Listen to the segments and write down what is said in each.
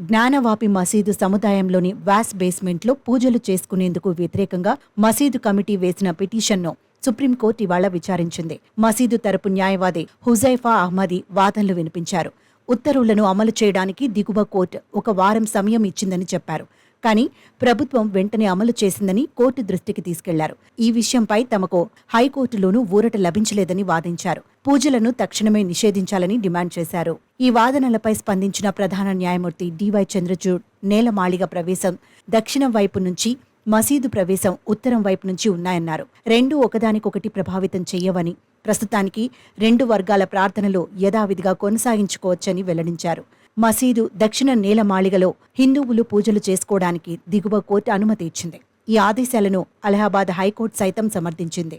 జ్ఞానవాపి మసీదు సముదాయంలోని వ్యాస్ బేస్మెంట్లో పూజలు చేసుకునేందుకు వ్యతిరేకంగా మసీదు కమిటీ వేసిన పిటిషన్ను సుప్రీంకోర్టు ఇవాళ విచారించింది. మసీదు తరపు న్యాయవాది హుజైఫా అహ్మదీ వాదనలు వినిపించారు. ఉత్తర్వులను అమలు చేయడానికి దిగువ కోర్టు 1 వారం సమయం ఇచ్చిందని చెప్పారు. కానీ ప్రభుత్వం వెంటనే అమలు చేసిందని కోర్టు దృష్టికి తీసుకెళ్లారు. ఈ విషయంపై తమకు హైకోర్టులోనూ ఊరట లభించలేదని వాదించారు. పూజలను తక్షణమే నిషేధించాలని డిమాండ్ చేశారు. ఈ వాదనలపై స్పందించిన ప్రధాన న్యాయమూర్తి డివై చంద్రచూడ్ నేలమాళిగ ప్రవేశం దక్షిణం వైపు నుంచి, మసీదు ప్రవేశం ఉత్తరం వైపు నుంచి ఉన్నాయన్నారు. రెండూ ఒకదానికొకటి ప్రభావితం చెయ్యవని, ప్రస్తుతానికి 2 వర్గాల ప్రార్థనలు యథావిధిగా కొనసాగించుకోవచ్చని వెల్లడించారు. మసీదు దక్షిణ నేలమాళిగలో హిందువులు పూజలు చేసుకోవడానికి దిగువ కోర్టు అనుమతి ఇచ్చింది. ఈ ఆదేశాలను అలహాబాద్ హైకోర్టు సైతం సమర్థించింది.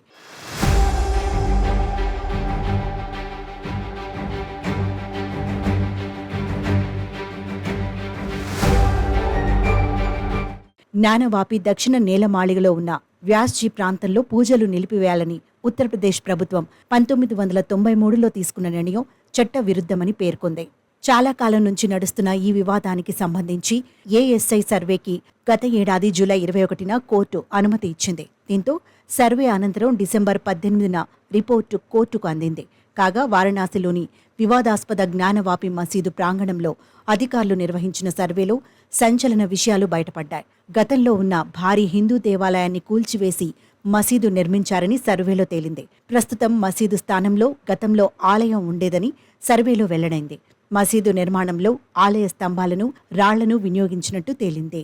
జ్ఞానవాపి దక్షిణ నేలమాళిగలో ఉన్న వ్యాస్జీ ప్రాంతంలో పూజలు నిలిపివేయాలని ఉత్తరప్రదేశ్ ప్రభుత్వం 1993లో తీసుకున్న నిర్ణయం చట్ట విరుద్ధమని పేర్కొంది. చాలా కాలం నుంచి నడుస్తున్న ఈ వివాదానికి సంబంధించి ఏఎస్ఐ సర్వేకి గత ఏడాది జూలై 21న కోర్టు అనుమతి ఇచ్చింది. దీంతో సర్వే అనంతరం డిసెంబర్ 18న రిపోర్టు కోర్టుకు అందింది. కాగా వారణాసిలోని వివాదాస్పద జ్ఞానవాపి మసీదు ప్రాంగణంలో అధికారులు నిర్వహించిన సర్వేలో సంచలన విషయాలు బయటపడ్డాయి. గతంలో ఉన్న భారీ హిందూ దేవాలయాన్ని కూల్చివేసి మసీదు నిర్మించారని సర్వేలో తేలింది. ప్రస్తుతం మసీదు స్థానంలో గతంలో ఆలయం ఉండేదని సర్వేలో వెల్లడైంది. మసీదు నిర్మాణంలో ఆలయ స్తంభాలను, రాళ్లను వినియోగించినట్టు తేలింది.